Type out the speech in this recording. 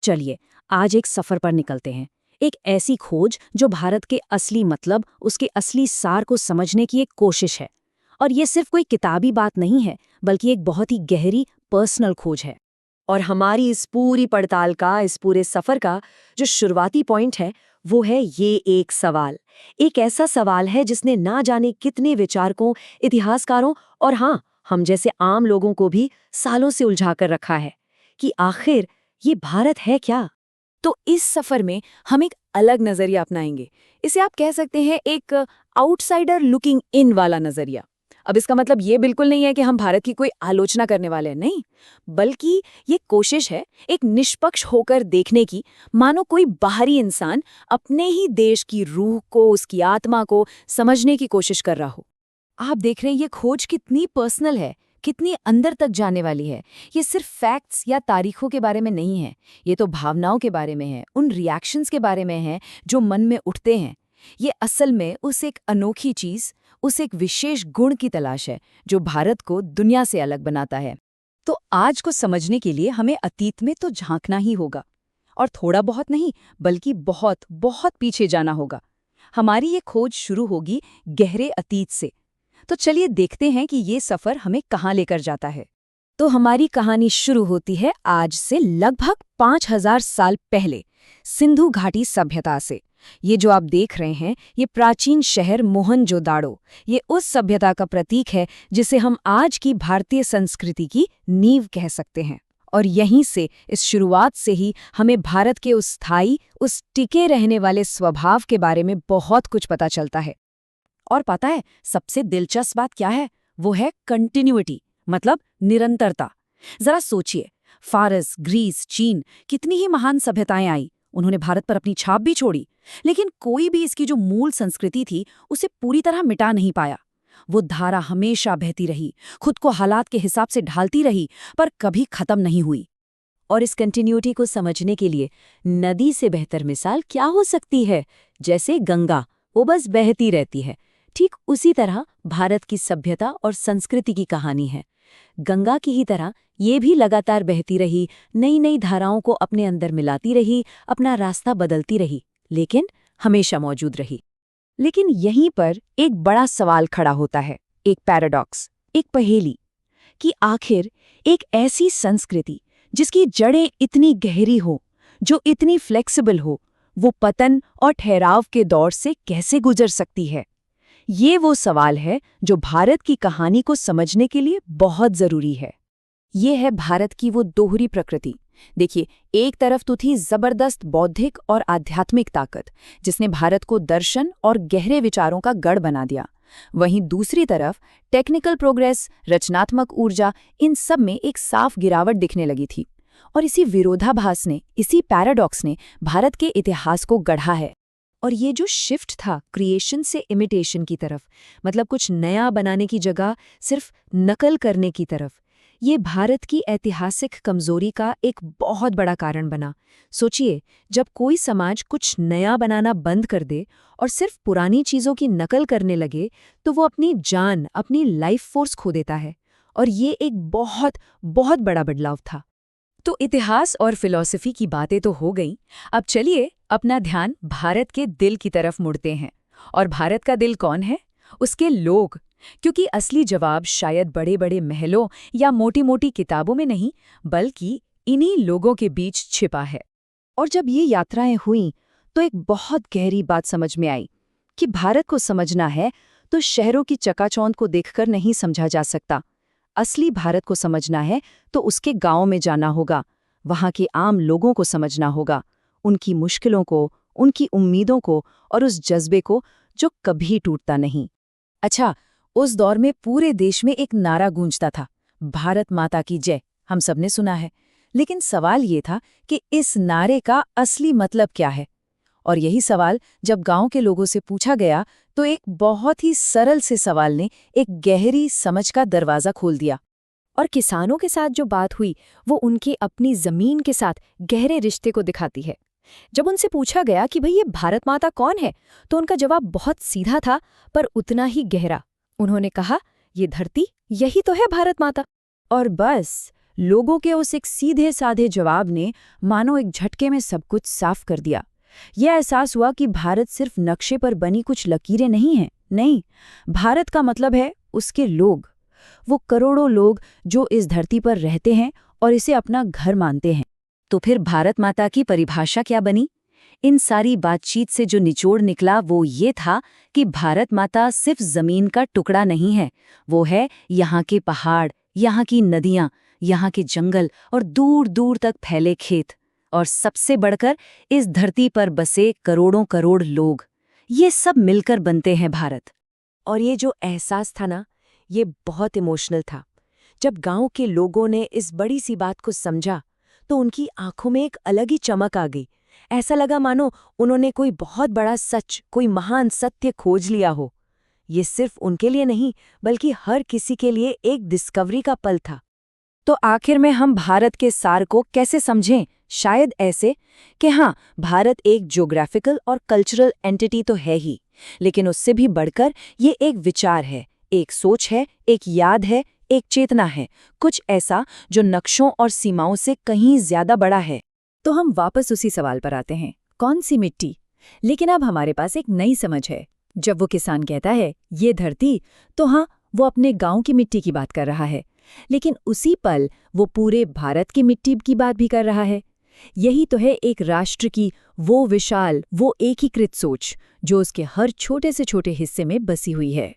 चलिए, आज एक सफर पर निकलते हैं। एक ऐसी खोज जो भारत के असली मतलब, उसके असली सार को समझने की एक कोशिश है। और ये सिर्फ कोई किताबी बात नहीं है, बल्कि एक बहुत ही गहरी पर्सनल खोज है। और हमारी इस पूरी पड़ताल का, इस पूरे सफर का जो शुरुआती पॉइंट है, वो है ये एक सवाल। एक ऐसा सवाल है जिसने ना जाने कितने विचारकों, इतिहासकारों और हाँ, हम जैसे आम लोगों को भी सालों से उलझा कर रखा है कि आखिर ये भारत है क्या? तो इस सफर में हम एक अलग नजरिया अपनाएंगे। इसे आप कह सकते हैं एक आउटसाइडर लुकिंग इन वाला नजरिया। अब इसका मतलब ये बिल्कुल नहीं है कि हम भारत की कोई आलोचना करने वाले हैं, नहीं, बल्कि ये कोशिश है एक निष्पक्ष होकर देखने की, मानो कोई बाहरी इंसान अपने ही देश की रूह को, उसकी आत्मा को समझने की कोशिश कर रहा हो। आप देख रहे हैं ये खोज कितनी पर्सनल है, कितनी अंदर तक जाने वाली है। ये सिर्फ फैक्ट्स या तारीखों के बारे में नहीं है, ये तो भावनाओं के बारे में है, उन रिएक्शंस के बारे में है जो मन में उठते हैं। ये असल में उस एक अनोखी चीज, उस एक विशेष गुण की तलाश है जो भारत को दुनिया से अलग बनाता है। तो आज को समझने के लिए हमें अतीत में तो झांकना ही होगा, और थोड़ा बहुत नहीं, बल्कि बहुत बहुत पीछे जाना होगा। हमारी ये खोज शुरू होगी गहरे अतीत से। तो चलिए देखते हैं कि ये सफर हमें कहाँ लेकर जाता है। तो हमारी कहानी शुरू होती है आज से लगभग 5000 साल पहले, सिंधु घाटी सभ्यता से। ये जो आप देख रहे हैं, ये प्राचीन शहर मोहनजोदाड़ो, ये उस सभ्यता का प्रतीक है जिसे हम आज की भारतीय संस्कृति की नींव कह सकते हैं। और यहीं से, इस शुरुआत से ही हमें भारत के उस स्थायी, उस टिके रहने वाले स्वभाव के बारे में बहुत कुछ पता चलता है। और पता है सबसे दिलचस्प बात क्या है? वो है कंटिन्यूटी, मतलब निरंतरता। जरा सोचिए, फारस, ग्रीस, चीन, कितनी ही महान सभ्यताएं आई, उन्होंने भारत पर अपनी छाप भी छोड़ी, लेकिन कोई भी इसकी जो मूल संस्कृति थी उसे पूरी तरह मिटा नहीं पाया। वो धारा हमेशा बहती रही, खुद को हालात के हिसाब से ढालती रही, पर कभी खत्म नहीं हुई। और इस कंटिन्यूटी को समझने के लिए नदी से बेहतर मिसाल क्या हो सकती है? जैसे गंगा, वो बस बहती रहती है। ठीक उसी तरह भारत की सभ्यता और संस्कृति की कहानी है। गंगा की ही तरह ये भी लगातार बहती रही, नई नई धाराओं को अपने अंदर मिलाती रही, अपना रास्ता बदलती रही, लेकिन हमेशा मौजूद रही। लेकिन यहीं पर एक बड़ा सवाल खड़ा होता है, एक पैराडॉक्स, एक पहेली, कि आखिर एक ऐसी संस्कृति जिसकी जड़ें इतनी गहरी हो, जो इतनी फ्लेक्सिबल हो, वो पतन और ठहराव के दौर से कैसे गुजर सकती है? ये वो सवाल है जो भारत की कहानी को समझने के लिए बहुत जरूरी है। ये है भारत की वो दोहरी प्रकृति। देखिए, एक तरफ तो थी जबरदस्त बौद्धिक और आध्यात्मिक ताकत, जिसने भारत को दर्शन और गहरे विचारों का गढ़ बना दिया। वहीं दूसरी तरफ टेक्निकल प्रोग्रेस, रचनात्मक ऊर्जा, इन सब में एक साफ गिरावट दिखने लगी थी। और इसी विरोधाभास ने, इसी पैराडॉक्स ने भारत के इतिहास को गढ़ा है। और ये जो शिफ्ट था क्रिएशन से इमिटेशन की तरफ, मतलब कुछ नया बनाने की जगह सिर्फ नकल करने की तरफ, ये भारत की ऐतिहासिक कमजोरी का एक बहुत बड़ा कारण बना। सोचिए, जब कोई समाज कुछ नया बनाना बंद कर दे और सिर्फ पुरानी चीजों की नकल करने लगे, तो वो अपनी जान, अपनी लाइफ फोर्स खो देता है। और ये एक बहुत बहुत बड़ा बदलाव था। तो इतिहास और फिलॉसफी की बातें तो हो गईं, अब चलिए अपना ध्यान भारत के दिल की तरफ मुड़ते हैं। और भारत का दिल कौन है? उसके लोग। क्योंकि असली जवाब शायद बड़े बड़े महलों या मोटी मोटी किताबों में नहीं, बल्कि इन्हीं लोगों के बीच छिपा है। और जब ये यात्राएं हुईं, तो एक बहुत गहरी बात समझ में आई कि भारत को समझना है तो शहरों की चकाचौंध को देखकर नहीं समझा जा सकता। असली भारत को समझना है तो उसके गांव में जाना होगा, वहां के आम लोगों को समझना होगा, उनकी मुश्किलों को, उनकी उम्मीदों को और उस जज्बे को जो कभी टूटता नहीं। अच्छा, उस दौर में पूरे देश में एक नारा गूंजता था, भारत माता की जय। हम सबने सुना है, लेकिन सवाल ये था कि इस नारे का असली मतलब क्या है? और यही सवाल जब गांव के लोगों से पूछा गया, तो एक बहुत ही सरल से सवाल ने एक गहरी समझ का दरवाजा खोल दिया। और किसानों के साथ जो बात हुई, वो उनकी अपनी जमीन के साथ गहरे रिश्ते को दिखाती है। जब उनसे पूछा गया कि भाई ये भारत माता कौन है, तो उनका जवाब बहुत सीधा था, पर उतना ही गहरा। उन्होंने कहा, ये धरती, यही तो है भारत माता। और बस, लोगों के उस एक सीधे साधे जवाब ने मानो एक झटके में सब कुछ साफ कर दिया। यह एहसास हुआ कि भारत सिर्फ नक्शे पर बनी कुछ लकीरें नहीं हैं। नहीं, भारत का मतलब है उसके लोग, वो करोड़ों लोग जो इस धरती पर रहते हैं और इसे अपना घर मानते हैं। तो फिर भारत माता की परिभाषा क्या बनी? इन सारी बातचीत से जो निचोड़ निकला वो ये था कि भारत माता सिर्फ जमीन का टुकड़ा नहीं है, वो है यहाँ के पहाड़, यहाँ की नदियाँ, यहाँ के जंगल और दूर दूर तक फैले खेत, और सबसे बढ़कर इस धरती पर बसे करोड़ों करोड़ लोग। ये सब मिलकर बनते हैं भारत। और ये जो एहसास था ना, ये बहुत इमोशनल था। जब गांव के लोगों ने इस बड़ी सी बात को समझा तो उनकी आंखों में एक अलग ही चमक आ गई। ऐसा लगा मानो उन्होंने कोई बहुत बड़ा सच, कोई महान सत्य खोज लिया हो। ये सिर्फ उनके लिए नहीं, बल्कि हर किसी के लिए एक डिस्कवरी का पल था। तो आखिर में हम भारत के सार को कैसे समझें? शायद ऐसे कि हाँ, भारत एक ज्योग्राफिकल और कल्चरल एंटिटी तो है ही, लेकिन उससे भी बढ़कर ये एक विचार है, एक सोच है, एक याद है, एक चेतना है, कुछ ऐसा जो नक्शों और सीमाओं से कहीं ज्यादा बड़ा है। तो हम वापस उसी सवाल पर आते हैं, कौन सी मिट्टी? लेकिन अब हमारे पास एक नई समझ है। जब वो किसान कहता है ये धरती, तो हाँ, वो अपने गांव की मिट्टी की बात कर रहा है, लेकिन उसी पल वो पूरे भारत की मिट्टी की बात भी कर रहा है। यही तो है एक राष्ट्र की वो विशाल, वो एकीकृत सोच जो उसके हर छोटे से छोटे हिस्से में बसी हुई है।